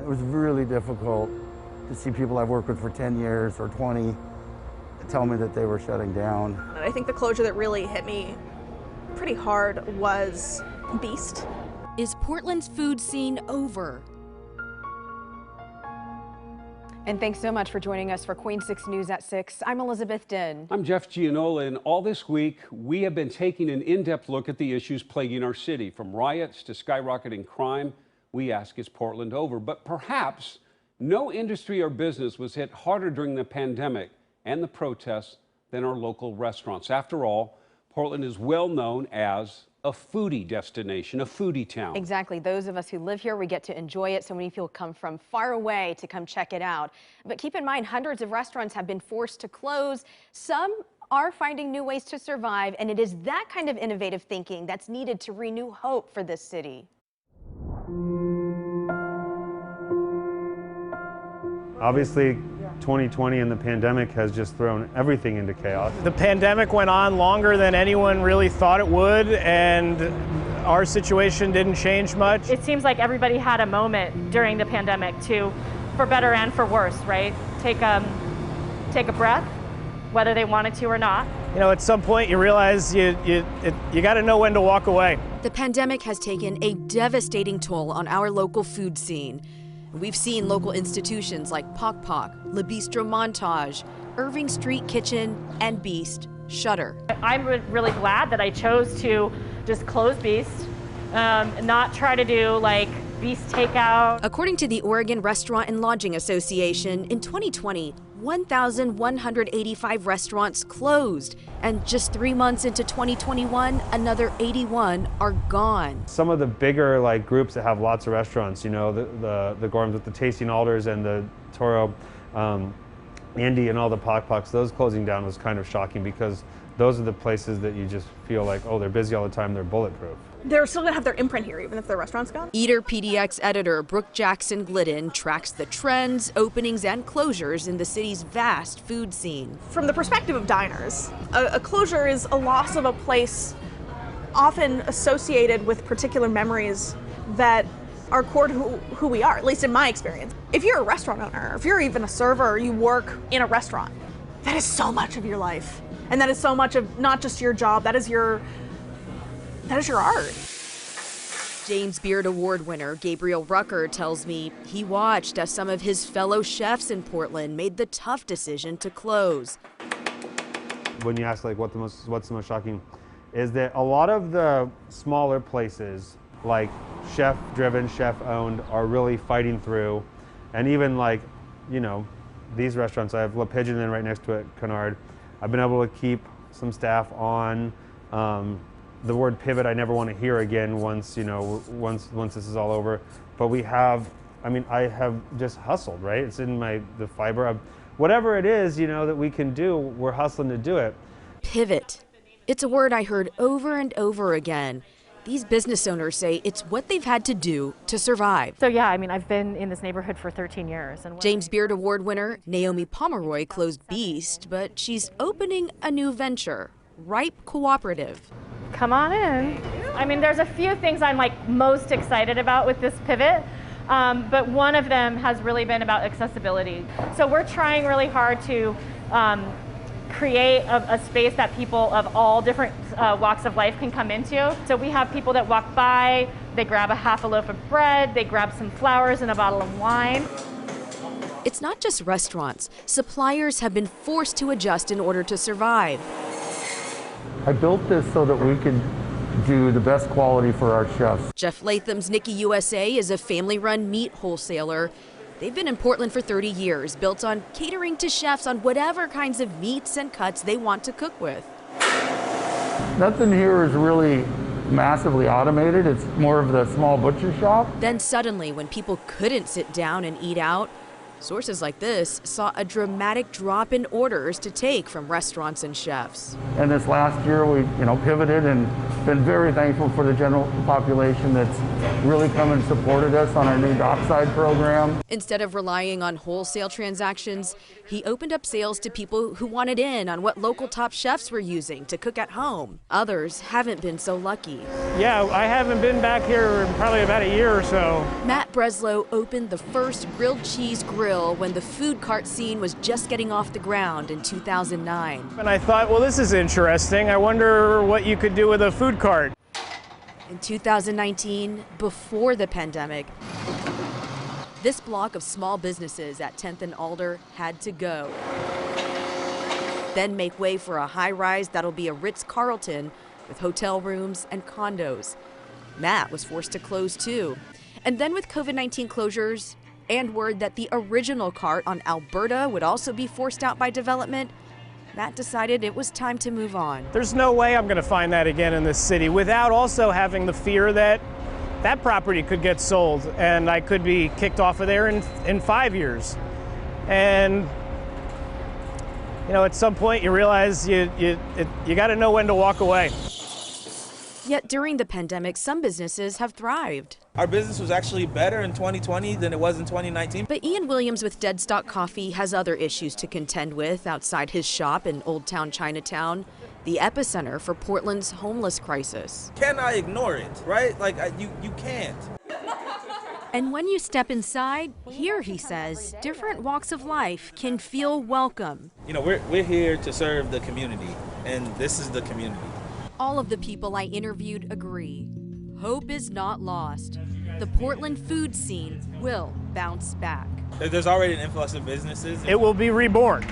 It was really difficult to see people I've worked with for 10 years or 20 tell me that they were shutting down. I think the closure that really hit me pretty hard was Beast. Is Portland's food scene over? And thanks so much for joining us for Queen 6 News at 6. I'm Elizabeth Dinh. I'm Jeff Gianola, and all this week, we have been taking an in-depth look at the issues plaguing our city. From riots to skyrocketing crime, we ask, is Portland over? But perhaps no industry or business was hit harder during the pandemic and the protests than our local restaurants. After all, Portland is well known as a foodie destination, a foodie town. Exactly. Those of us who live here, we get to enjoy it. So many people come from far away to come check it out. But keep in mind, hundreds of restaurants have been forced to close. Some are finding new ways to survive, and it is that kind of innovative thinking that's needed to renew hope for this city. Obviously, 2020 and the pandemic has just thrown everything into chaos. The pandemic went on longer than anyone really thought it would, and our situation didn't change much. It seems like everybody had a moment during the pandemic to, for better and for worse, right? Take a breath, whether they wanted to or not. You know, at some point you realize you got to know when to walk away. The pandemic has taken a devastating toll on our local food scene. We've seen local institutions like Pok Pok, Le Bistro Montage, Irving Street Kitchen, and Beast shutter. I'm really glad that I chose to just close Beast, not try to do like Beast takeout. According to the Oregon Restaurant and Lodging Association, in 2020, 1,185 restaurants closed, and just 3 months into 2021, another 81 are gone. Some of the bigger groups that have lots of restaurants, you know, the Gorms with the Tasting Alders and the Toro, Andy and all the Pok Poks, those closing down was kind of shocking because those are the places that you just feel like, oh, they're busy all the time, they're bulletproof. They're still gonna have their imprint here, even if their restaurant's gone. Eater PDX editor Brooke Jackson Glidden tracks the trends, openings, and closures in the city's vast food scene. From the perspective of diners, a closure is a loss of a place often associated with particular memories that are core to who we are, at least in my experience. If you're a restaurant owner, if you're even a server, or you work in a restaurant, that is so much of your life. And that is so much of not just your job, that is your art. James Beard Award winner Gabriel Rucker tells me he watched as some of his fellow chefs in Portland made the tough decision to close. When you ask what's the most shocking, is that a lot of the smaller places, like chef-driven, chef-owned, are really fighting through, and even you know, these restaurants, I have La Pigeon and right next to it, Canard. I've been able to keep some staff on. The word pivot I never want to hear again once this is all over. But we have, I have just hustled, right? It's in the fiber of whatever it is, you know, that we can do, we're hustling to do it. Pivot. It's a word I heard over and over again. These business owners say it's what they've had to do to survive. So yeah, I've been in this neighborhood for 13 years. And James Beard Award winner Naomi Pomeroy closed Beast, but she's opening a new venture, Ripe Cooperative. Come on in. There's a few things I'm most excited about with this pivot, but one of them has really been about accessibility. So we're trying really hard to create a space that people of all different walks of life can come into. So we have people that walk by, they grab a half a loaf of bread, they grab some flowers and a bottle of wine. It's not just restaurants. Suppliers have been forced to adjust in order to survive. I built this so that we could do the best quality for our chefs. Jeff Latham's Nikki USA is a family-run meat wholesaler. They've been in Portland for 30 years, built on catering to chefs on whatever kinds of meats and cuts they want to cook with. Nothing here is really massively automated. It's more of the small butcher shop. Then suddenly, when people couldn't sit down and eat out, sources like this saw a dramatic drop in orders to take from restaurants and chefs. And this last year we pivoted and been very thankful for the general population that's really come and supported us on our new dockside program. Instead of relying on wholesale transactions, he opened up sales to people who wanted in on what local top chefs were using to cook at home. Others haven't been so lucky. Yeah, I haven't been back here in probably about a year or so. Matt Breslow opened the first grilled cheese grill when the food cart scene was just getting off the ground in 2009. And I thought, well, this is interesting. I wonder what you could do with a food cart. In 2019, before the pandemic, this block of small businesses at 10th and Alder had to go. Then make way for a high-rise that'll be a Ritz-Carlton with hotel rooms and condos. Matt was forced to close too. And then with COVID-19 closures and word that the original cart on Alberta would also be forced out by development, Matt decided it was time to move on. There's no way I'm going to find that again in this city without also having the fear that that property could get sold and I could be kicked off of there in 5 years. And you know, at some point you realize you got to know when to walk away. Yet during the pandemic, some businesses have thrived. Our business was actually better in 2020 than it was in 2019. But Ian Williams with Deadstock Coffee has other issues to contend with outside his shop in Old Town Chinatown, the epicenter for Portland's homeless crisis. Can I ignore it, right? Like, you can't. And when you step inside, here, he says, different walks of life can feel welcome. You know, we're here to serve the community, and this is the community. All of the people I interviewed agree. Hope is not lost. The Portland food scene will bounce back. There's already an influx of businesses. It will be reborn.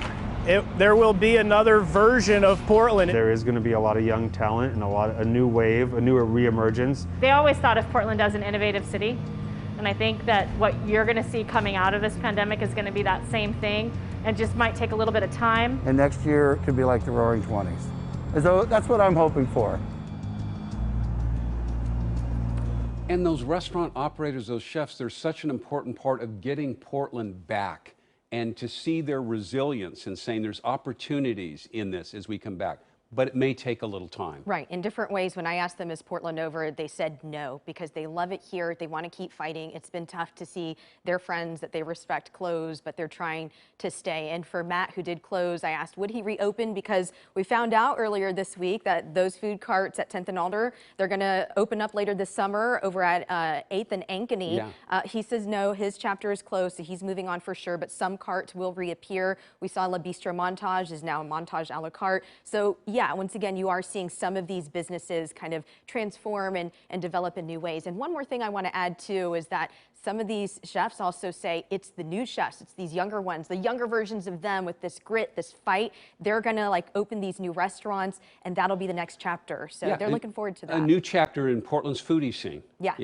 There will be another version of Portland. There is going to be a lot of young talent and a new wave, a new reemergence. They always thought of Portland as an innovative city. And I think that what you're going to see coming out of this pandemic is going to be that same thing. And just might take a little bit of time. And next year could be like the Roaring 20s. So that's what I'm hoping for. And those restaurant operators, those chefs, they're such an important part of getting Portland back, and to see their resilience and saying there's opportunities in this as we come back. But it may take a little time. Right, in different ways. When I asked them, is Portland over, they said no, because they love it here. They want to keep fighting. It's been tough to see their friends that they respect close, but they're trying to stay. And for Matt, who did close, I asked, would he reopen? Because we found out earlier this week that those food carts at 10th and Alder, they're going to open up later this summer over at 8th and Ankeny. Yeah. He says no, his chapter is closed, so he's moving on for sure, but some carts will reappear. We saw La Bistro Montage is now Montage a la carte. So yeah, once again, you are seeing some of these businesses kind of transform and develop in new ways. And one more thing I want to add too is that some of these chefs also say it's the new chefs, it's these younger ones, the younger versions of them with this grit, this fight. They're going to like open these new restaurants, and that'll be the next chapter. So they're looking forward to that. A new chapter in Portland's foodie scene. Yeah.